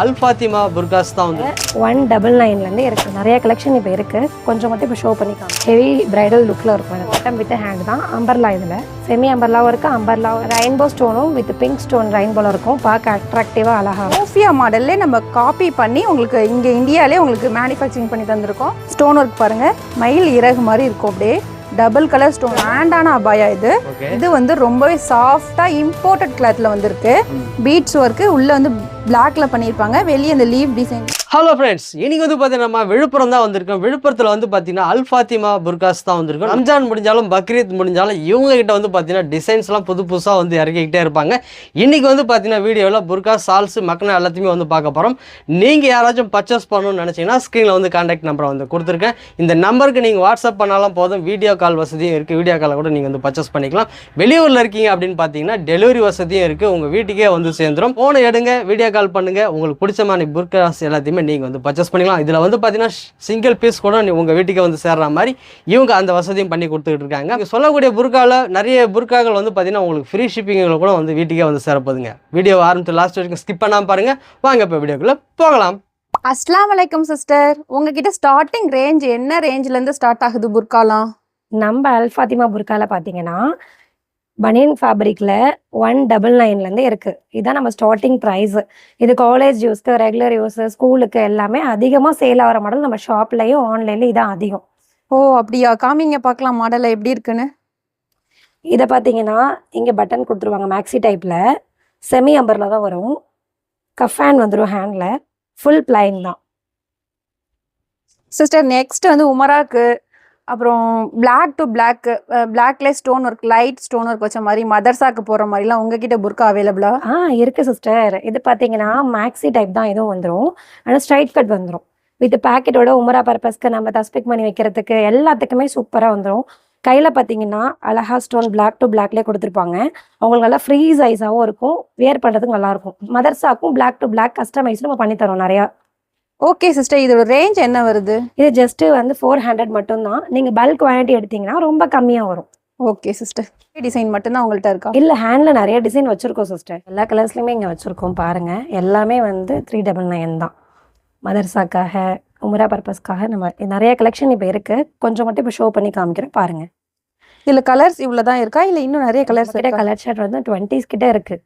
அல் ஃபாத்திமா புர்காஸ் தான் வந்து 199 இருக்கு. நிறைய கலெக்ஷன் இப்போ இருக்கு. கொஞ்சம் மட்டும் இப்போ ஷோ பண்ணிக்கலாம். ஹெவி பிரைடல் லுக்ல இருக்கும். பாட்டம் வித் ஹேண்ட் தான். அம்பர்லா இதுல செமி அம்பர்லாவும் இருக்கு. அம்பர்லா ரெயின்போ ஸ்டோனும் வித் பிங்க் ஸ்டோன் ரெயின்போல இருக்கும். பார்க்க அட்ராக்டிவா அழகா. சோஃபியா மாடல்லே நம்ம காப்பி பண்ணி உங்களுக்கு இங்க இந்தியாலே உங்களுக்கு மேனுஃபேக்சரிங் பண்ணி தந்திருக்கோம். ஸ்டோன் ஒர்க் பாருங்க, மயில் இறகு மாதிரி இருக்கும். அப்படியே டபுள் கலர் ஸ்டோன் ஹேண்டான அபாயா இது. இது வந்து ரொம்பவே சாஃப்டா இம்போர்ட்டட் கிளாத்ல வந்திருக்கு. பீட்ஸ் ஒர்க் உள்ள வந்து பிளாக்ல பண்ணிருப்பாங்க. வெளியே இந்த லீவ் டிசைன். ஹலோ ஃப்ரெண்ட்ஸ், இன்னைக்கு வந்து பார்த்தீங்கன்னா நம்ம விழுப்புரம் தான் வந்திருக்கோம். விழுப்புரத்தில் வந்து பார்த்தீங்கன்னா அல் ஃபாத்திமா புர்காஸ் தான் வந்திருக்கோம். ரம்ஜான் முடிஞ்சாலும் பக்ரீத் முடிஞ்சாலும் இவங்க கிட்ட வந்து பார்த்தீங்கன்னா டிசைன்ஸ்லாம் புதுசாக வந்து இறக்கிக்கிட்டே இருப்பாங்க. இன்னைக்கு வந்து பார்த்தீங்கன்னா வீடியோவில் புர்காஸ், சால்ஸ், மக்கனா எல்லாத்தையுமே வந்து பார்க்க போகிறோம். நீங்கள் யாராச்சும் பர்ச்சேஸ் பண்ணணும்னு நினச்சிங்கன்னா ஸ்க்ரீனில் வந்து கான்டாக்ட் நம்பரை வந்து கொடுத்துருக்கேன். இந்த நம்பருக்கு நீங்கள் வாட்ஸ்அப் பண்ணாலும் போதும். வீடியோ கால் வசதியும் இருக்குது. வீடியோ காலை கூட நீங்கள் வந்து பர்ச்சேஸ் பண்ணிக்கலாம். வெளியூரில் இருக்கீங்க அப்படின்னு பார்த்தீங்கன்னா டெலிவரி வசதியும் இருக்குது. உங்கள் வீட்டுக்கே வந்து சேர்ந்துடும். ஃபோனை எடுங்க, வீடியோ கால் பண்ணுங்கள். உங்களுக்கு பிடிச்ச மாதிரி புர்காஸ் எல்லாத்தையுமே நீங்கள் வந்து பர்ச்சேஸ் பண்ணிக்கலாம். இதில் வந்து பார்த்தீங்கன்னா சிங்கிள் பீஸ் கூட உங்கள் வீட்டுக்கே வந்து சேர்ற மாதிரி இவங்க அந்த வசதியும் பண்ணி கொடுத்துக்கிட்டு இருக்காங்க. இங்கே சொல்லக்கூடிய புர்காவில் நிறைய புர்காக்கள் வந்து பார்த்தீங்கன்னா உங்களுக்கு ஃப்ரீ ஷிப்பிங்கில் கூட வந்து வீட்டுக்கே வந்து சேரப்போதுங்க. வீடியோ ஆரம்பித்து லாஸ்ட் வரைக்கும் ஸ்கிப் பண்ணாமல் பாருங்கள். வாங்க இப்போ வீடியோக்குள்ளே போகலாம். அஸ்ஸலாமு அலைக்கும் சிஸ்டர், உங்ககிட்ட ஸ்டார்டிங் ரேஞ்ச் என்ன ரேஞ்சிலேருந்து ஸ்டார்ட் ஆகுது புர்காலாம்? நம்ம அல் ஃபாத்திமா புர்கால பார்த்தீங்கன்னா பனியன் ஃபேப்ரிக்ல 199 இருக்கு. இதுதான் நம்ம ஸ்டார்டிங் ப்ரைஸ். இது காலேஜ் யூஸ்க்கு, ரெகுலர் யூஸ், ஸ்கூலுக்கு எல்லாமே அதிகமாக சேல் ஆகிற மாடல் நம்ம ஷாப்லையும் ஆன்லைன்லையும் இதான் அதிகம். ஓ அப்படியா? காமிங்க பார்க்கலாம் மாடலை எப்படி இருக்குன்னு. இதை பார்த்தீங்கன்னா இங்கே பட்டன் கொடுத்துருவாங்க. மேக்ஸி டைப்பில் செமி அம்பரில் தான் வரும். கஃபேன் வந்துடும். ஹேண்டில் ஃபுல் பிளைன் தான். சிஸ்டர் நெக்ஸ்ட் வந்து உமராக்கு, அப்புறம் பிளாக் டு பிளாக்ல stone work, light stone work வச்ச மாதிரி மதர்சாக்கு போகிற மாதிரிலாம் உங்ககிட்ட புர்கா அவைலபிளா? இருக்கு சிஸ்டர். இது பார்த்தீங்கன்னா மேக்ஸி டைப் தான். இதுவும் வந்துடும். ஆனால் ஸ்ட்ரைட் கட் வந்துடும். வித் பேக்கெட்டோட உமரா பர்பஸ்க்கு நம்ம தஸ்பிக் பண்ணி வைக்கிறதுக்கு எல்லாத்துக்குமே சூப்பராக வந்துடும். கையில் பார்த்தீங்கன்னா அழகா ஸ்டோன் பிளாக் டு பிளாக்லேயே கொடுத்துருப்பாங்க. அவங்களுக்கு நல்லா ஃப்ரீ சைஸாகவும் இருக்கும். வேர் பண்ணுறதுக்கு நல்லாயிருக்கும். மதர்சாக்கும் பிளாக் டு பிளாக் கஸ்டமைஸ் நம்ம பண்ணித்தரோம் நிறையா. ஓகே சிஸ்டர், இதோட ரேஞ்ச் என்ன வருது? இது ஜஸ்ட் வந்து 400 மட்டும்தான். நீங்கள் பல்க் குவான்டிட்டி எடுத்தீங்கன்னா ரொம்ப கம்மியாக வரும். ஓகே சிஸ்டர், டிசைன் மட்டும்தான் உங்கள்கிட்ட இருக்கா? இல்லை, ஹேண்டில் நிறைய டிசைன் வச்சுருக்கோம் சிஸ்டர். எல்லா கலர்ஸ்லையுமே இங்கே வச்சுருக்கோம் பாருங்கள். எல்லாமே வந்து 399 தான். மதர்சாக்காக, உமரா பர்பஸ்க்காக நம்ம நிறைய கலெக்ஷன் இப்போ இருக்குது. கொஞ்சம் மட்டும் இப்போ ஷோ பண்ணி காமிக்கிறேன் பாருங்கள். இதில் கலர்ஸ் இவ்வளோ தான் இருக்கா இல்லை இன்னும் நிறைய கலர்ஸ்? கலர் ஷர்ட் வந்து 20s கிட்ட இருக்குது.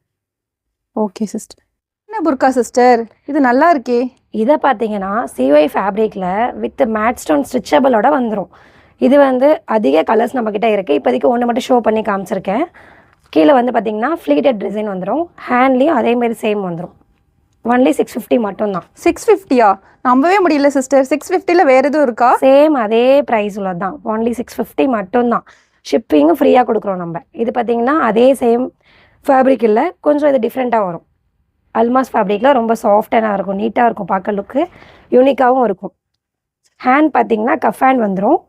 ஓகே சிஸ்டர், என்ன புர்கா சிஸ்டர் இது நல்லா இருக்கே. இதை பார்த்தீங்கன்னா சிஒய் ஃபேப்ரிக்கில் வித் மேட் ஸ்டோன் ஸ்ட்ரிச்சபிளோட வந்துடும். இது வந்து அதிக கலர்ஸ் நம்மக்கிட்ட இருக்குது. இப்போதைக்கு ஒன்று மட்டும் ஷோ பண்ணி காமிச்சிருக்கேன். கீழே வந்து பார்த்தீங்கன்னா ஃப்ளீட்டட் டிசைன் வந்துடும். ஹேண்ட்லேயும் அதேமாரி சேம் வந்துடும். ஒன்லி 650 மட்டும்தான். 650யா? நம்பவே முடியல சிஸ்டர். 650ல் வேறு எதுவும் இருக்கா? சேம் அதே ப்ரைஸ் உள்ளது தான். ஒன்லி 650 மட்டும்தான். ஷிப்பிங்கும் ஃப்ரீயாக கொடுக்குறோம் நம்ம. இது பார்த்தீங்கன்னா அதே சேம் ஃபேப்ரிக் இல்லை, கொஞ்சம் இது டிஃப்ரெண்ட்டாக வரும். அல்மாஸ் ஃபேப்ரிக்கில் ரொம்ப சாஃப்டாக இருக்கும். நீட்டாக இருக்கும். பார்க்க லுக்கு யூனிக்காகவும் இருக்கும். ஹேண்ட் பார்த்தீங்கன்னா கஃப் ஹேண்ட் வந்துடும்.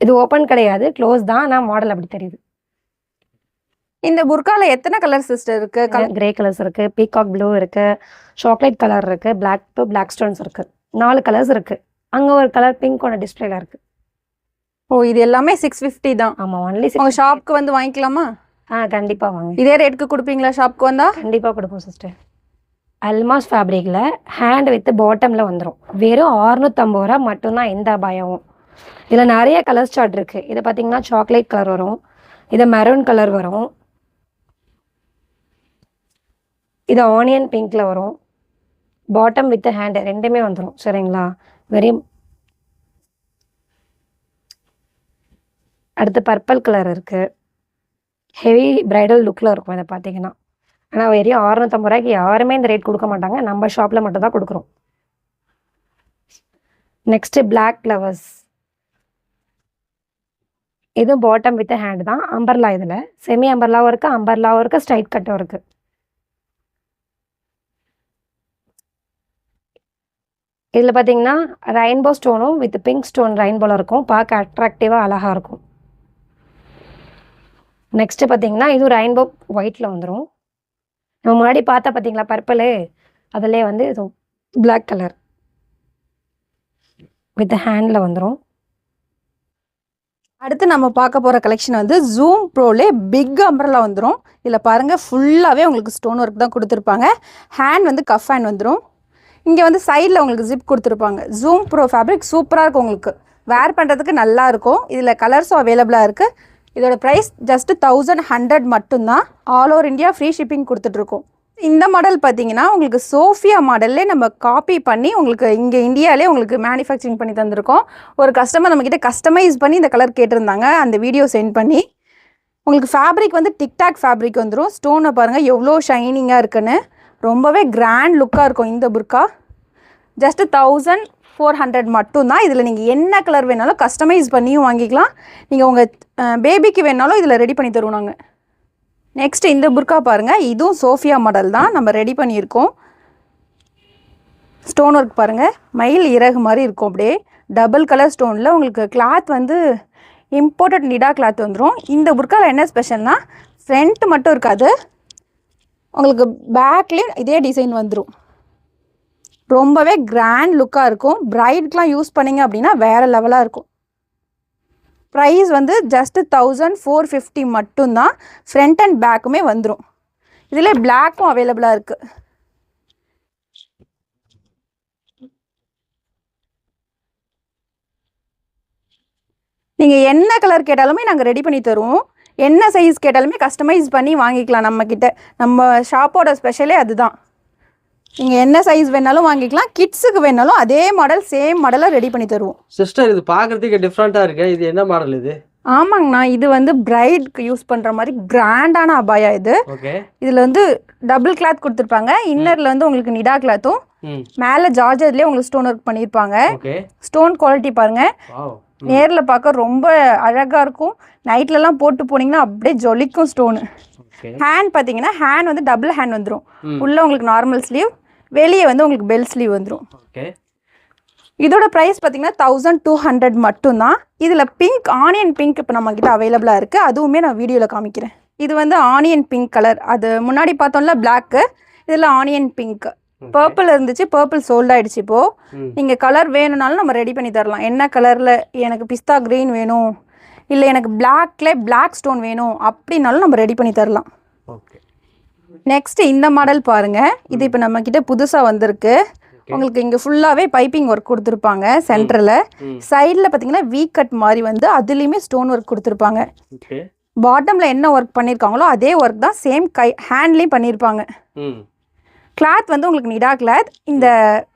இது ஓப்பன் கிடையாது, க்ளோஸ் தான். ஆனால் மாடல் அப்படி தெரியுது. இந்த புர்காவில் எத்தனை கலர் சிஸ்டர் இருக்கு? கிரே கலர்ஸ் இருக்குது, பீகாக் ப்ளூ இருக்குது, சாக்லேட் கலர் இருக்குது, பிளாக் டு பிளாக் ஸ்டோன்ஸ் இருக்குது. 4 கலர்ஸ் இருக்குது. அங்கே ஒரு கலர் பிங்க் ஒன்று டிஸ்பிளேல இருக்குது. ஓ, இது எல்லாமே 650 தான். ஆமாம், ஒன்லி உங்கள் ஷாப்புக்கு வந்து வாங்கிக்கலாமா? கண்டிப்பாக வாங்க. இதே ரேட்டுக்கு கொடுப்பீங்களா ஷாப்புக்கு வந்தால்? கண்டிப்பாக கொடுப்போம் சிஸ்டர். அல்மாஸ் ஃபேப்ரிக்கில் ஹேண்ட் வித் பாட்டமில் வந்துடும். வெறும் 650 ரூபா மட்டும்தான். எந்த அபாயமும். இதில் நிறைய கலர் சார்ட் இருக்குது. இதை பார்த்தீங்கன்னா சாக்லேட் கலர் வரும், இதை மெரூன் கலர் வரும், இது ஆனியன் பிங்க்கில் வரும். பாட்டம் வித் ஹேண்டு ரெண்டுமே வந்துடும். சரிங்களா? வெரி அடுத்து பர்பிள் கலர் இருக்குது. ஹெவி பிரைடல் லுக்கில் இருக்கும். இதை பார்த்தீங்கன்னா ஆனால் வெறும் 650 ரூபாய்க்கு யாருமே இந்த ரேட் கொடுக்க மாட்டாங்க. நம்ம ஷாப்பில் மட்டும் தான் கொடுக்குறோம். Next black flowers. இதுவும் பாட்டம் வித் ஹேண்டு தான். அம்பர்லா. இதில் செமி அம்பர்லாவும் இருக்குது, அம்பர்லாவும் இருக்குது, ஸ்ட்ரைட் கட்டும் இருக்குது. இதில் பார்த்தீங்கன்னா ரெயின்போ ஸ்டோனும் வித் பிங்க் ஸ்டோன் ரெயின்போல இருக்கும். பார்க்க அட்ராக்டிவாக அழகாக இருக்கும். நெக்ஸ்ட்டு பார்த்தீங்கன்னா இதுவும் ரெயின்போ ஒயிட்டில் வந்துடும். நம்ம முன்னாடி பார்த்தா பார்த்தீங்களா பர்பிளு, அதிலே வந்து இது பிளாக் கலர் வித் ஹேண்டில் வந்துடும். அடுத்து நம்ம பார்க்க போகிற கலெக்ஷன் வந்து ஜூம் ப்ரோலே பிக் அம்பர்லா வந்துடும். இதில் பாருங்கள் ஃபுல்லாகவே உங்களுக்கு ஸ்டோன் ஒர்க் தான் கொடுத்துருப்பாங்க. ஹேண்ட் வந்து கஃப் ஹேண்ட் வந்துடும். இங்கே வந்து சைடில் உங்களுக்கு ஜிப் கொடுத்துருப்பாங்க. ஜூம் ப்ரோ ஃபேப்ரிக் சூப்பராக இருக்கும், உங்களுக்கு வேர் பண்ணுறதுக்கு நல்லா இருக்கும். இதில் கலர்ஸும் அவைலபிளாக இருக்குது. இதோட ப்ரைஸ் ஜஸ்ட்டு 1100 மட்டும்தான். All over India free shipping கொடுத்துட்ருக்கோம். இந்த மாடல் பார்த்தீங்கன்னா உங்களுக்கு சோஃபியா மாடல்லே நம்ம காப்பி பண்ணி உங்களுக்கு இங்கே இந்தியாவிலே உங்களுக்கு மேனுஃபேக்சரிங் பண்ணி தந்திருக்கோம். ஒரு கஸ்டமர் நம்மக்கிட்ட கஸ்டமைஸ் பண்ணி இந்த கலர் கேட்டிருந்தாங்க, அந்த வீடியோ சென்ட் பண்ணி. உங்களுக்கு ஃபேப்ரிக் வந்து டிக்டாக் ஃபேப்ரிக் வந்துடும். ஸ்டோனை பாருங்கள் எவ்வளோ ஷைனிங்காக இருக்குன்னு, ரொம்பவே கிராண்ட் லுக்காக இருக்கும் இந்த புர்கா. ஜஸ்ட்டு 1400 மட்டும்தான். இதில் நீங்கள் என்ன கலர் வேணாலும் கஸ்டமைஸ் பண்ணியும் வாங்கிக்கலாம். நீங்கள் உங்கள் பேபிக்கு வேணாலும் இதில் ரெடி பண்ணி தருவோம் நாங்கள். நெக்ஸ்ட் இந்த புர்கா பாருங்கள், இதுவும் சோஃபியா மாடல் தான் நம்ம ரெடி பண்ணியிருக்கோம். ஸ்டோன் ஒர்க் பாருங்கள், மயில் இறகு மாதிரி இருக்கும். அப்படியே டபுள் கலர் ஸ்டோனில் உங்களுக்கு கிளாத் வந்து இம்போர்ட்டட் நிடா கிளாத் வந்துடும். இந்த புர்காவில் என்ன ஸ்பெஷல்னால் ஃப்ரண்ட் மட்டும் இருக்காது, உங்களுக்கு பேக்லேயும் இதே டிசைன் வந்துடும். ரொம்பவே கிராண்ட் லுக்காக இருக்கும். பிரைட்க்கெலாம் யூஸ் பண்ணிங்க அப்படின்னா வேறு லெவலாக இருக்கும். ப்ரைஸ் வந்து ஜஸ்ட்டு 1450 மட்டும்தான். ஃப்ரண்ட் அண்ட் பேக்குமே வந்துடும். இதில் பிளாக்கும் அவைலபிளாக இருக்குது. நீங்கள் என்ன கலர் கேட்டாலுமே நாங்கள் ரெடி பண்ணி தருவோம். என்ன சைஸ் கேட்டாலுமே கஸ்டமைஸ் பண்ணி வாங்கிக்கலாம் நம்மக்கிட்ட. நம்ம ஷாப்போட ஸ்பெஷலே அதுதான். நீங்கள் என்ன சைஸ் வேணாலும் வாங்கிக்கலாம். கிட்ஸுக்கு வேணாலும் அதே மாடல் சேம் மாடலாக ரெடி பண்ணி தருவோம். சிஸ்டர் இது பார்க்குறதுக்கு டிஃப்ரெண்ட்டாக இருக்கு. இது என்ன மாடல் இது? ஆமாங்கண்ணா, இது வந்து பிரைட்க்கு யூஸ் பண்ணுற மாதிரி கிராண்டான அபாயா இது. ஓகே. இதில் வந்து டபுள் கிளாத் கொடுத்துருப்பாங்க. இன்னரில் வந்து உங்களுக்கு நிடா கிளாத்தும், மேலே ஜார்ஜர்லேயே உங்களுக்கு ஸ்டோன் ஒர்க் பண்ணியிருப்பாங்க. ஸ்டோன் குவாலிட்டி பாருங்கள், நேரில் பார்க்க ரொம்ப அழகாக இருக்கும். நைட்லலாம் போட்டு போனீங்கன்னா அப்படியே ஜொலிக்கும் ஸ்டோனு. ஹேண்ட் பார்த்தீங்கன்னா ஹேண்ட் வந்து டபுள் ஹேண்ட் வந்துடும். உள்ளே உங்களுக்கு நார்மல் ஸ்லீவ், வெளியே வந்து உங்களுக்கு பெல் ஸ்லீவ் வந்துடும். இதோட ப்ரைஸ் பார்த்தீங்கன்னா 1200 மட்டும்தான். இதில் பிங்க், ஆனியன் பிங்க் இப்போ நம்மக்கிட்ட அவைலபிளாக இருக்குது. அதுவுமே நான் வீடியோவில் காமிக்கிறேன். இது வந்து ஆனியன் பிங்க் கலர். அது முன்னாடி பார்த்தோம்ல பிளாக்கு, இதில் ஆனியன் பிங்க். பர்பிள் இருந்துச்சு, பர்பிள் சோல்ட் ஆகிடுச்சு. இப்போது நீங்கள் கலர் வேணும்னாலும் நம்ம ரெடி பண்ணி தரலாம். என்ன கலரில், எனக்கு பிஸ்தா க்ரீன் வேணும், இல்லை எனக்கு பிளாக்ல பிளாக் ஸ்டோன் வேணும் அப்படின்னாலும் நம்ம ரெடி பண்ணி தரலாம். நெக்ஸ்ட் இந்த மாடல் பாருங்கள். இது இப்போ நம்மக்கிட்ட புதுசாக வந்திருக்கு. உங்களுக்கு இங்கே ஃபுல்லாகவே பைப்பிங் ஒர்க் கொடுத்துருப்பாங்க. சென்டரில் சைடில் பார்த்தீங்கன்னா வீ கட் மாதிரி வந்து அதுலேயுமே ஸ்டோன் ஒர்க் கொடுத்துருப்பாங்க. பாட்டமில் என்ன ஒர்க் பண்ணியிருக்காங்களோ அதே ஒர்க் தான் சேம் ஹேண்ட்லேயும் பண்ணியிருப்பாங்க. கிளாத் வந்து உங்களுக்கு நிடா கிளாத். இந்த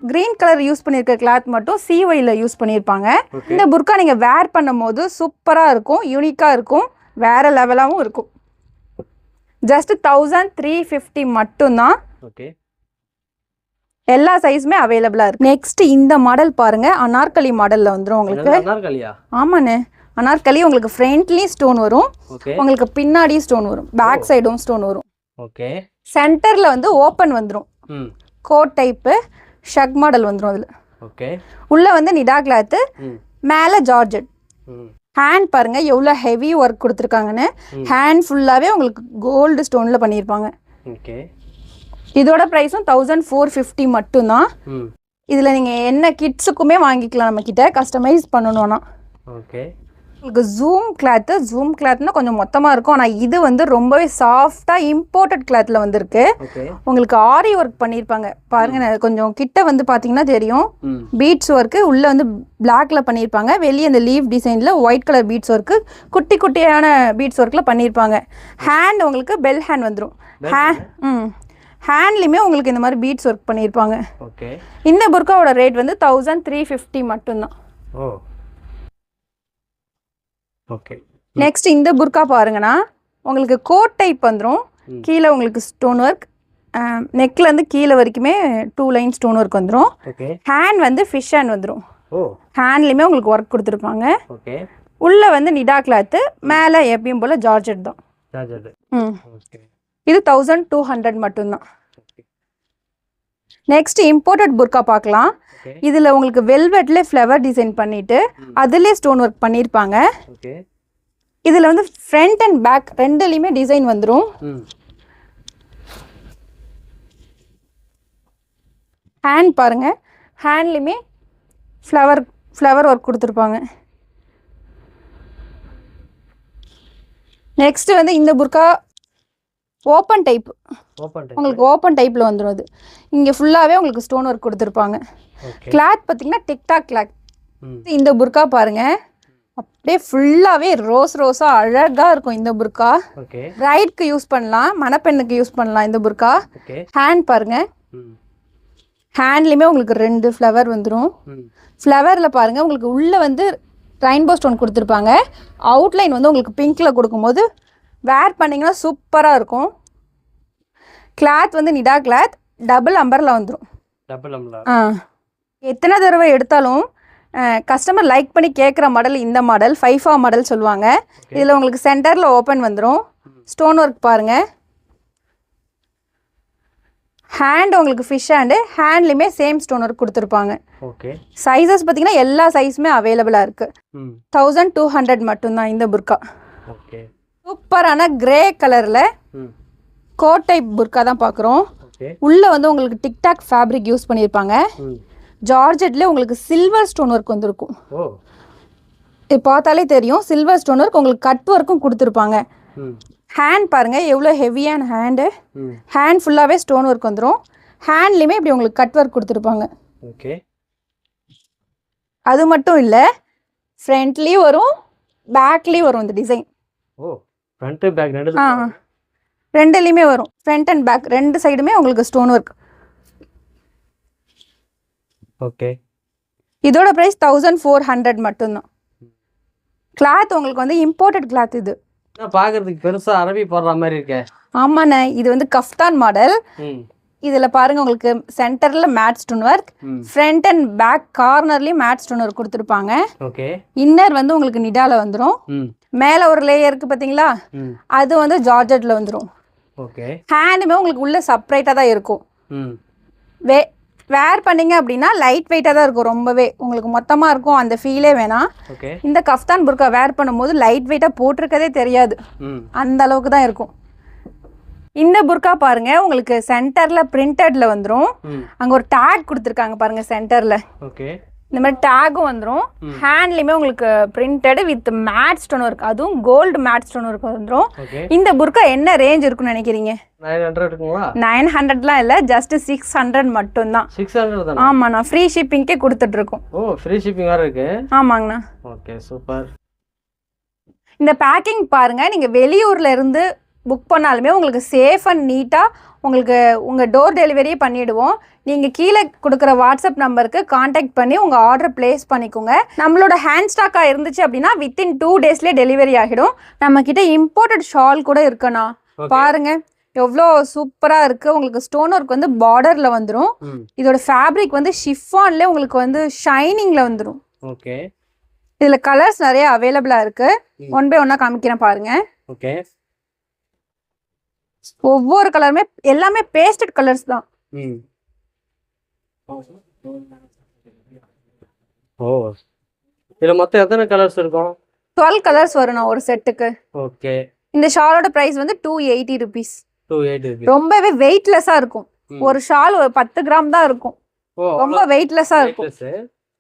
கிரீன் கலர் யூஸ் பண்ணியிருக்க கிளாத் மட்டும் சிஒயில் யூஸ் பண்ணியிருப்பாங்க. இந்த புர்கா நீங்கள் வேர் பண்ணும் போது சூப்பராக இருக்கும், யூனிக்காக இருக்கும், வேறு லெவலாகவும் இருக்கும். ஜஸ்ட் 1350 மட்டும்தான். எல்லா சைஸுமே அவைலபிளாக இருக்குது. நெக்ஸ்ட் இந்த மாடல் பாருங்கள், அனார்கலி மாடலில் வந்துடும் உங்களுக்கு. ஆமாண்ணே, அனார்கலி உங்களுக்கு ஃப்ரண்ட்லேயும் ஸ்டோன் வரும், உங்களுக்கு பின்னாடியும் ஸ்டோன் வரும், பேக் சைடும் ஸ்டோன் வரும். சென்டரில் வந்து ஓப்பன் வந்துடும். கோட் டைப்பு ஷக் மாடல் வந்துடும். அதில் உள்ளே வந்து நிடா கிளாத்து, மேலே ஜார்ஜெட். ஹேண்ட் பாருங்கள் எவ்வளோ ஹெவி ஒர்க் கொடுத்துருக்காங்கன்னு. ஹேண்ட் ஃபுல்லாகவே உங்களுக்கு கோல்டு ஸ்டோனில் பண்ணியிருப்பாங்க. இதோட ப்ரைஸும் 1450 மட்டும்தான். இதில் நீங்கள் என்ன கிட்ஸுக்குமே வாங்கிக்கலாம் நம்மக்கிட்ட கஸ்டமைஸ் பண்ணணும்னா. உங்களுக்கு ஜூம் கிளாத்னா கொஞ்சம் மொத்தமாக இருக்கும். ஆனால் இது வந்து ரொம்பவே சாஃப்டாக இம்போர்ட்டட் கிளாத்தில் வந்திருக்கு. உங்களுக்கு ஆரி ஒர்க் பண்ணியிருப்பாங்க பாருங்க. கொஞ்சம் கிட்ட வந்து பார்த்தீங்கன்னா தெரியும். பீட்ஸ் ஒர்க்கு உள்ளே வந்து பிளாக்ல பண்ணியிருப்பாங்க, வெளியே இந்த லீவ் டிசைனில் ஒயிட் கலர் பீட்ஸ் ஒர்க்கு, குட்டி குட்டியான பீட்ஸ் ஒர்க்கில் பண்ணியிருப்பாங்க. ஹேண்ட் உங்களுக்கு பெல் ஹேண்ட் வந்துடும். ஹேண்ட்லேயுமே உங்களுக்கு இந்த மாதிரி பீட்ஸ் ஒர்க் பண்ணியிருப்பாங்க. இந்த புர்காவோட ரேட் வந்து 1350 மட்டும்தான். நெக்ஸ்ட் இந்த புர்கா பாருங்கன்னா உங்களுக்கு கோட் டைப் வந்துடும். கீழே உங்களுக்கு ஸ்டோன் ஒர்க், நெக்லேருந்து கீழே வரைக்குமே 2 லைன் ஸ்டோன் ஒர்க் வந்துடும். ஹேண்ட் வந்து ஃபிஷ் ஹேண்ட் வந்துடும். ஹேண்ட்லேயுமே உங்களுக்கு ஒர்க் கொடுத்துருப்பாங்க. உள்ளே வந்து நிடா கிளாத்து, மேலே எப்பயும் போல் ஜார்ஜெட் தான். இது 1200 மட்டும்தான். நெக்ஸ்ட் இம்போர்ட்டட் புர்கா பார்க்கலாம். இதில் உங்களுக்கு வெல்வெட்ல ஃப்ளவர் டிசைன் பண்ணிட்டு அதுலேயே ஸ்டோன் ஒர்க் பண்ணியிருப்பாங்க. இதில் வந்து ஃப்ரண்ட் அண்ட் பேக் ரெண்டுலேயுமே டிசைன் வந்துடும். ஹேண்ட் பாருங்க, ஹேண்ட்லேயுமே ஃப்ளவர் ஒர்க் கொடுத்துருப்பாங்க. நெக்ஸ்ட் வந்து இந்த புர்கா ஓப்பன் டைப், ஓப்பன் உங்களுக்கு ஓப்பன் டைப்ல வந்துடும். அது இங்க ஃபுல்லாவே உங்களுக்கு ஸ்டோன் ஒர்க் கொடுத்துருப்பாங்க. ஓகே. கிளாத் பார்த்தீங்கன்னா டிக்டாக் கிளாத். ம். இந்த புர்கா பாருங்க அப்படியே ஃபுல்லாவே ரோஸா அழகா இருக்கும் இந்த புர்கா. ஓகே. பிரைட்க்கு யூஸ் பண்ணலாம், மணப்பெண்ணுக்கு யூஸ் பண்ணலாம் இந்த புர்கா. ஓகே. ஹேண்ட் பாருங்க, ம். ஹேண்ட்லயுமே உங்களுக்கு 2 ஃப்ளவர் வந்துடும். ம். ஃப்ளவர்ல பாருங்க உங்களுக்கு உள்ள வந்து ரெயின்போ ஸ்டோன் கொடுத்துருப்பாங்க. அவுட்லைன் வந்து உங்களுக்கு பிங்க்ல கொடுக்கும்போது வேர் பண்ணிங்கன்னா சூப்பராக இருக்கும். கிளாத் வந்து நிடா கிளாத், டபுள் அம்பர்ல வந்துடும். டபுள் அம்லா. எத்தனை தடவை எடுத்தாலும் கஸ்டமர் லைக் பண்ணி கேட்குற மாடல் இந்த மாடல் 5A மாடல் சொல்லுவாங்க. இதில் உங்களுக்கு சென்டரில் ஓப்பன் வந்துடும். ஸ்டோன் ஒர்க் பாருங்கள். ஹேண்ட் உங்களுக்கு ஃபிஷ் ஹேண்ட்லேயுமே சேம் ஸ்டோன் ஒர்க் கொடுத்துருப்பாங்க. ஓகே. சைஸஸ் பார்த்தீங்கன்னா எல்லா சைஸுமே அவைலபிளாக இருக்குது. 1200 மட்டும்தான் இந்த புர்கா. ஓகே. சூப்பரான கிரே கலரில் கோட் டைப் புர்கா தான் பார்க்குறோம். உள்ளே வந்து உங்களுக்கு டிக்டாக் ஃபேப்ரிக் யூஸ் பண்ணியிருப்பாங்க. ஜார்ஜெட்லேயே உங்களுக்கு சில்வர் ஸ்டோன் ஒர்க் வந்திருக்கும். இது பார்த்தாலே தெரியும் சில்வர் ஸ்டோன் ஒர்க். உங்களுக்கு கட் ஒர்க்கும் கொடுத்துருப்பாங்க. ஹேண்ட் பாருங்க எவ்வளோ ஹெவியான ஹேண்டு. ஹேண்ட் ஃபுல்லாகவே ஸ்டோன் ஒர்க் வந்துடும். ஹேண்ட்லேயுமே இப்படி உங்களுக்கு கட் ஒர்க் கொடுத்துருப்பாங்க. ஓகே. அது மட்டும் இல்லை, ஃப்ரண்ட்லேயும் வரும் பேக்லேயும் வரும் இந்த டிசைன். ஓ, ஃப்ரண்ட் பேக் ரெண்டுலேயுமே வரும். ஃப்ரண்ட் அண்ட் பேக் 2 சைடுமே உங்களுக்கு ஸ்டோன் ஒர்க். ஓகே. இதோட ப்ரைஸ் 1400 மட்டும்தான். கிளாத் உங்களுக்கு வந்து இம்போர்ட்டட் கிளாத். இது பார்க்கறதுக்கு பெருசா அரபி போடுற மாதிரி இருக்கே. ஆமாண்ணே, இது வந்து கஃப்தான் மாடல். இதில் பாருங்க உங்களுக்கு சென்டரில் matte stone work, front and back கார்னர்லேயும் மேட் ஸ்டோன் ஒர்க் கொடுத்துருப்பாங்க. ஓகே. இன்னர் வந்து உங்களுக்கு நிடால வந்துடும். மேலே ஒரு லேயர் இருக்கு பார்த்தீங்களா, அது வந்து ஜார்ஜெட்டில் வந்துடும். ஓகே. ஹேண்டுமே உங்களுக்கு உள்ள செப்பரேட்டாக தான் இருக்கும். வேர் பண்ணிங்க அப்படின்னா லைட் வெயிட்டாக தான் இருக்கும். ரொம்பவே உங்களுக்கு மொத்தமாக இருக்கும், அந்த ஃபீலே வேணாம். இந்த கஃப்தான் புர்கா வேர் பண்ணும்போது லைட் வெயிட்டாக போட்டிருக்கதே தெரியாது, அந்த அளவுக்கு தான் இருக்கும். இந்த புர்கா பாருங்க உங்களுக்கு சென்டரில் பிரிண்டட்ல வந்துடும். அங்கே ஒரு டேக் கொடுத்துருக்காங்க பாருங்க சென்டரில். இந்த மாதிரி டேகும் வந்துடும். ஹேண்ட்லேயுமே உங்களுக்கு printed with matte stone work, அதுவும் கோல்டு மேட் ஸ்டோன் ஒர்க் வந்துடும். இந்த புர்கா என்ன ரேஞ்ச் இருக்குன்னு நினைக்கிறீங்க? 900லாம் இல்லை, ஜஸ்ட் 600 மட்டும்தான். 600 தான்? ஆமாண்ணா, ஃப்ரீ ஷிப்பிங்கே கொடுத்துட்டு இருக்கோம். ஓ, ஃப்ரீ ஷிப்பிங் வேற இருக்கு? ஆமாங்கண்ணா. Okay, super. இந்த பேக்கிங் பாருங்க, நீங்க வெளியூர்ல இருந்து புக் பண்ணாலுமே உங்களுக்கு சேஃப் அண்ட் நீட்டாக உங்களுக்கு உங்கள் டோர் டெலிவரியே பண்ணிவிடுவோம். நீங்கள் கீழே கொடுக்குற வாட்ஸ்அப் நம்பருக்கு காண்டாக்ட் பண்ணி உங்கள் ஆர்டர் ப்ளேஸ் பண்ணிக்கோங்க. நம்மளோட ஹேண்ட் ஸ்டாக்காக இருந்துச்சு அப்படின்னா வித்தின் 2 டேஸ்லேயே டெலிவரி ஆகிடும். நம்மக்கிட்ட இம்போர்ட்டட் ஷால் கூட இருக்குண்ணா. பாருங்க எவ்வளோ சூப்பராக இருக்குது. உங்களுக்கு ஸ்டோன் ஒர்க் வந்து பார்டரில் வந்துடும். இதோட ஃபேப்ரிக் வந்து ஷிஃபான்லேயே உங்களுக்கு வந்து ஷைனிங்கில் வந்துடும். ஓகே. இதில் கலர்ஸ் நிறைய அவைலபிளாக இருக்குது. 1 by 1 காமிக்கிறேன் பாருங்க. ஓகே. ஒவ்வொரு கலருமே எல்லாமே பேஸ்டட் கலர்ஸ் தான். ஓ, இதுல மொத்தம் எத்தனை கலர்ஸ் இருக்கும்? 12 கலர்ஸ் வரும் ஒரு செட்டுக்கு. ஓகே. இந்த ஷாலோட பிரைஸ் வந்து 280 rupees. 280. ரொம்பவே வெயிட்லெஸ்ஸா இருக்கும். ஒரு ஷால் ஒரு 10 கிராம் தான் இருக்கும். ரொம்ப வெயிட்லெஸ்ஸா இருக்கும்.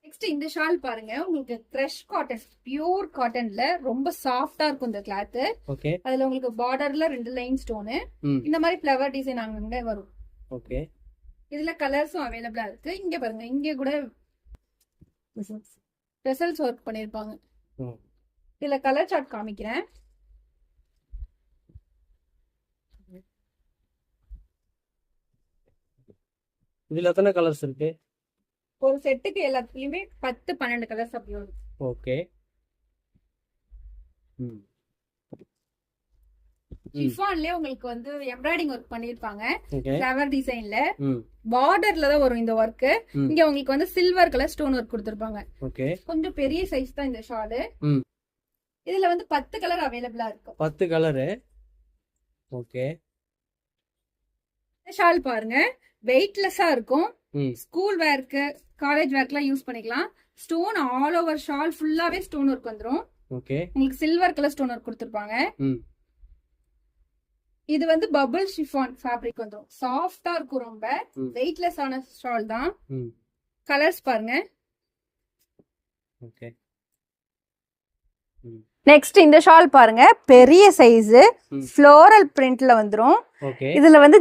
நெக்ஸ்ட் இந்த ஷால் பாருங்க, உங்களுக்கு கிரஷ் காட்டன், பியூர் காட்டன்ல ரொம்ப சாஃப்டா இருக்கும் இந்த கிளாத். ஓகே. அதுல உங்களுக்கு பார்டர்ல 2 லைன் ஸ்டோன், இந்த மாதிரி ஃப்ளவர் டிசைன் அங்கங்க வரும். ஓகே. இதுல கலர்ஸும் அவைலபிளா இருக்கு. இங்க பாருங்க, இங்க கூட ரிசல்ட்ஸ் ஒர்க் பண்ணிருப்பாங்க. இதுல கலர் சார்ட் காமிக்கிறேன். இதுல எத்தனை கலர்ஸ் இருக்கு? ஒரு செட்டுக்கு எல்லாத்துலயுமே 10-12 கலர்ஸ் அப்படி வரும். ஓகே. ஷிஃபான்லயே உங்களுக்கு வந்து எம்ப்ராய்டிங் ஒர்க் பண்ணிருப்பாங்க. ஃப்ளவர் டிசைன்ல பார்டர்ல தான் வரும் இந்த ஒர்க். இங்க உங்களுக்கு வந்து சில்வர் கலர் ஸ்டோன் ஒர்க் கொடுத்திருப்பாங்க. ஓகே. கொஞ்சம் பெரிய சைஸ் தான் இந்த ஷால். இதுல வந்து 10 கலர் அவைலபிளா இருக்கு. 10 கலர். ஓகே. இந்த ஷால் பாருங்க, வெயிட்லெஸ்ஸா இருக்கும். ஸ்கூல் வேர்க்கு, காலேஜ் வேர்க்குலாம் யூஸ் பண்ணிக்கலாம். ஸ்டோன் ஆல் ஓவர் ஷால் ஃபுல்லாவே ஸ்டோன் ஒர்க் வந்துரும். ஓகே. உங்களுக்கு சில்வர் கலர் ஸ்டோன் ஒர்க் கொடுத்திருப்பாங்க. இது வந்து பபிள் ஷிஃபான் ஃபேப்ரிக் வந்துரும். சாஃப்ட்டா இருக்கும், ரொம்ப வெயிட்லெஸ் ஆன ஷால் தான். கலர்ஸ் பாருங்க. ஓகே. நெக்ஸ்ட் இந்த ஷால் பாருங்க, பெரிய சைஸ், ஃப்ளோரல் பிரிண்ட்ல வந்துரும். ஓகே. இதுல வந்து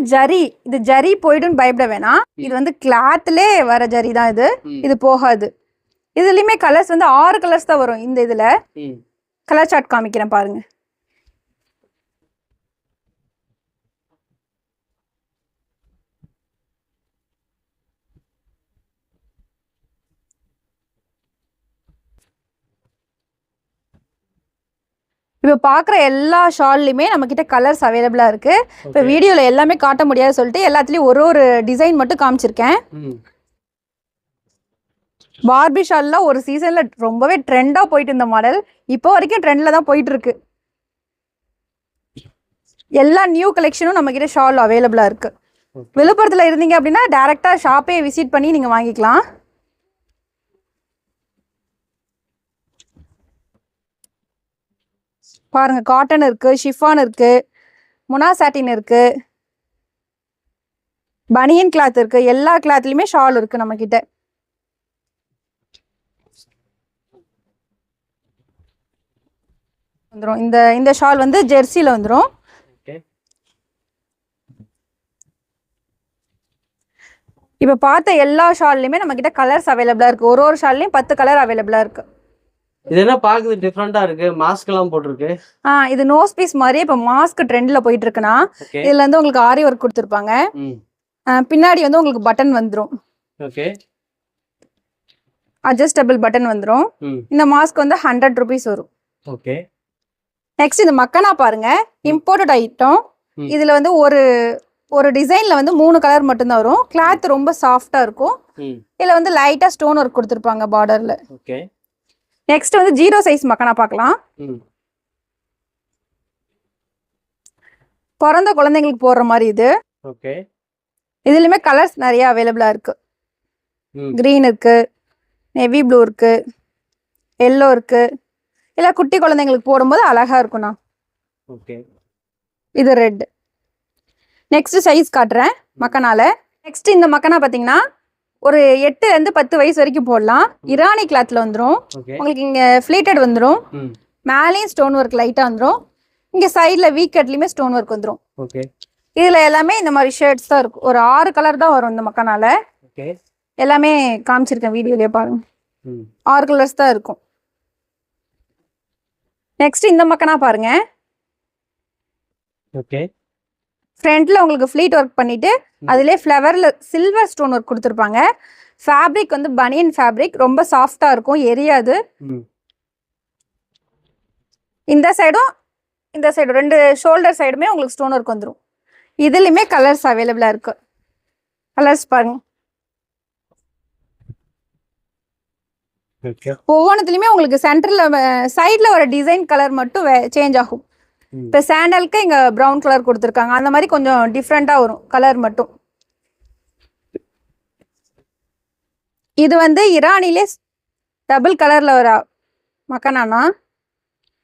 இது ஜரி போயிடுன்னு பயப்பட வேணாம். இது வந்து கிளாத்லே வர ஜரி தான் இது. இது போகாது. இதுலயுமே கலர்ஸ் வந்து 6 கலர்ஸ் தான் வரும். இந்த இதுல கலர் சார்ட் காமிக்கிறேன் பாருங்க. இப்போ பார்க்குற எல்லா ஷால்லையுமே நம்மக்கிட்ட கலர்ஸ் அவைலபிளாக இருக்குது. இப்போ வீடியோவில் எல்லாமே காட்ட முடியாது சொல்லிட்டு எல்லாத்துலேயும் ஒரு டிசைன் மட்டும் காமிச்சிருக்கேன். பார்பி ஷால்லாம் ஒரு சீசனில் ரொம்பவே ட்ரெண்டாக போயிட்டு இருந்த மாடல் இப்போ வரைக்கும் ட்ரெண்டில் தான் போயிட்டு இருக்கு. எல்லா நியூ கலெக்ஷனும் நம்மக்கிட்ட ஷால் அவைலபிளாக இருக்குது. விழுப்புரத்தில் இருந்தீங்க அப்படின்னா டேரெக்டாக ஷாப்பே விசிட் பண்ணி நீங்கள் வாங்கிக்கலாம். பாருங்க, காட்டன் இருக்கு, ஷிஃபான் இருக்கு, முனா சாட்டின் இருக்கு, பனியன் கிளாத் இருக்கு. எல்லா கிளாத்லயுமே ஷால் இருக்கு நம்ம கிட்ட. வந்துரும். இந்த ஷால் வந்து ஜெர்சில வந்துரும். இப்ப பார்த்த எல்லா ஷால்லையுமே நம்ம கிட்ட கலர்ஸ் அவைலபிளா இருக்கு. ஒரு ஷால்லையும் 10 கலர் அவைலபிளா இருக்கு. இது என்ன பாக்குது டிஃபரெண்டா இருக்கு, மாஸ்க் எல்லாம் போட்டுருக்கு. இது நோஸ் பீஸ் மாதிரி இப்ப மாஸ்க் ட்ரெண்ட்ல போயிட்டு இருக்குன்னா இதுல வந்து உங்களுக்கு ஆரி ஒர்க் கொடுத்துருப்பாங்க. பின்னாடி வந்து உங்களுக்கு பட்டன் வந்துரும். ஓகே. அட்ஜஸ்டபிள் பட்டன் வந்துரும். இந்த மாஸ்க் வந்து 100 rupees வரும். ஓகே. நெக்ஸ்ட் இந்த மக்கனா பாருங்க, இம்போர்ட்டட் ஐட்டம். இதுல வந்து ஒரு டிசைன்ல வந்து 3 கலர் மட்டும்தான் வரும். கிளாத் ரொம்ப சாஃப்டா இருக்கும். இதுல வந்து லைட்டா ஸ்டோன் ஒர்க் கொடுத்துருப்பாங்க பார்டர்ல. ஓகே. நெக்ஸ்ட் வந்து 0 சைஸ் மக்கனா பார்க்கலாம். பிறந்த குழந்தைங்களுக்கு போடுற மாதிரி இது. ஓகே. இதுலயுமே கலர்ஸ் நிறைய அவைலபிளா இருக்கு. கிரீன் இருக்கு, நேவி ப்ளூ இருக்கு, எல்லோ இருக்கு. இல்ல குட்டி குழந்தைங்களுக்கு போடும்போது அழகா இருக்கும்ண்ணா. ஓகே. இது ரெட். நெக்ஸ்ட் சைஸ் காட்டுறேன் மக்கனால. நெக்ஸ்ட் இந்த மக்கனா பாத்தீங்கன்னா ஒரு 8 ல இருந்து 10 வயசு வரைக்கும் போடலாம். இரானி கிளாத்ல வந்துரும். உங்களுக்கு இங்க ஃபிளீட்டட் வந்துரும். மேலேயும் ஸ்டோன் ஒர்க் லைட்டா வந்துரும். இங்க சைடுல வீக் கட்லயுமே ஸ்டோன் ஒர்க் வந்துரும். ஓகே. இதுல எல்லாமே இந்த மாதிரி ஷர்ட்ஸ் தான் இருக்கும். ஒரு 6 கலர் தான் வரும் இந்த மக்கனால. ஓகே. எல்லாமே காமிச்சிருக்கேன் வீடியோலயே பாருங்க. 6 கலர்ஸ் தான் இருக்கும். நெக்ஸ்ட் இந்த மக்கனா பாருங்க. ஓகே. ஃப்ரண்ட்ல உங்களுக்கு ஃப்ளீட் ஒர்க் பண்ணிட்டு அதுலயே ஃப்ளவர்ல சில்வர் ஸ்டோன் ஒர்க் கொடுத்துருப்பாங்க. ஃபேப்ரிக் வந்து பனியன் ஃபேப்ரிக், ரொம்ப சாஃப்டா இருக்கும், எரியாது. இந்த சைடும் 2 ஷோல்டர் சைடுமே உங்களுக்கு ஸ்டோன் ஒர்க் வந்துடும். இதுலயுமே கலர்ஸ் அவைலபிளா இருக்கு. கலர்ஸ் பாருங்க. ஒவ்வொன்றுத்துலயுமே உங்களுக்கு சென்டர்ல சைட்ல ஒரு டிசைன் கலர் மட்டும் சேஞ்ச் ஆகும். இப்போ சாண்டலுக்கு இங்க ப்ரௌன் கலர் கொடுத்துருக்காங்க. அந்த மாதிரி கொஞ்சம் டிஃப்ரெண்டா வரும் கலர் மட்டும். இது வந்து இரானிலே டபுள் கலர்ல வர மக்கனானா.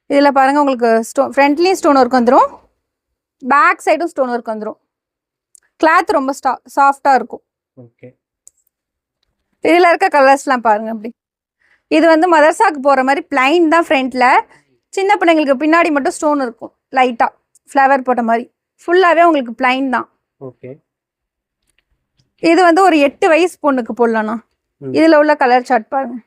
இதுல பாருங்க உங்களுக்கு ஃப்ரண்ட்லயும் ஸ்டோன் ஒர்க் வந்துடும், பேக் சைடும் ஸ்டோன் ஒர்க் வந்துடும். கிளாத் ரொம்ப சாஃப்டா இருக்கும். இதுல இருக்க கலர்ஸ்லாம் பாருங்க. அப்படி இது வந்து மதர்சாக்கு போற மாதிரி பிளைன் தான் ஃப்ரண்ட்ல. சின்ன பிள்ளைங்களுக்கு பின்னாடி மட்டும் ஸ்டோன் இருக்கும் லைட்டா, ஃப்ளவர் போட்ட மாதிரி. ஃபுல்லாவே உங்களுக்கு பிளைன் தான். இது வந்து ஒரு 8 வயசு பொண்ணுக்கு போடலாம்ண்ணா. இதுல உள்ள கலர் சார்ட் பாருங்க.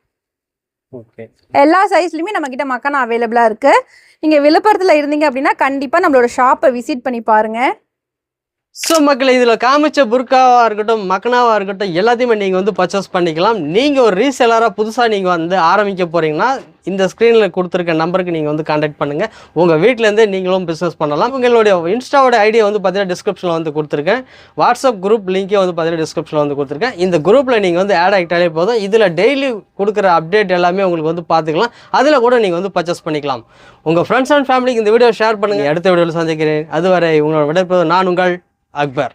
எல்லா சைஸ்லயுமே நம்ம கிட்ட மக்கனா அவைலபிளா இருக்கு. நீங்க விழுப்புரத்துல இருந்தீங்க அப்படின்னா கண்டிப்பா நம்மளோட ஷாப்பை விசிட் பண்ணி பாருங்க. ஸோ மக்களை இதில் காமிச்ச புர்காவாக இருக்கட்டும், மக்கனாவாக இருக்கட்டும், எல்லாத்தையுமே நீங்கள் வந்து பர்ச்சேஸ் பண்ணிக்கலாம். நீங்கள் ஒரு ரீசெலராக புதுசாக நீங்கள் வந்து ஆரம்பிக்க போகிறீங்கன்னா இந்த ஸ்க்ரீனில் கொடுத்துருக்க நம்பருக்கு நீங்கள் வந்து கான்டாக்ட் பண்ணுங்கள். உங்கள் வீட்டிலேருந்தே நீங்களும் பிஸ்னஸ் பண்ணலாம். உங்களுடைய இன்ஸ்டாவோட ஐடியா வந்து பார்த்தீங்கன்னா டிஸ்கிரிப்ஷனில் வந்து கொடுத்துருக்கேன். வாட்ஸ்அப் குரூப் லிங்கே வந்து பார்த்தீங்கன்னா டிஸ்கிரிப்ஷனில் வந்து கொடுத்துருக்கேன். இந்த குரூப்பில் நீங்கள் வந்து ஆட் ஆகிட்டாலே போதும். இதில் டெய்லி கொடுக்குற அப்டேட் எல்லாமே உங்களுக்கு வந்து பார்த்துக்கலாம். அதில் கூட நீங்கள் வந்து பர்ச்சேஸ் பண்ணிக்கலாம். உங்கள் ஃப்ரெண்ட்ஸ் அண்ட் ஃபேமிலிக்கு இந்த வீடியோ ஷேர் பண்ணுங்கள். அடுத்த வீடியோவில் சந்திக்கிறேன். அதுவரை உங்களோட விடைபெறுவது நான் உங்கள் அக்பர்.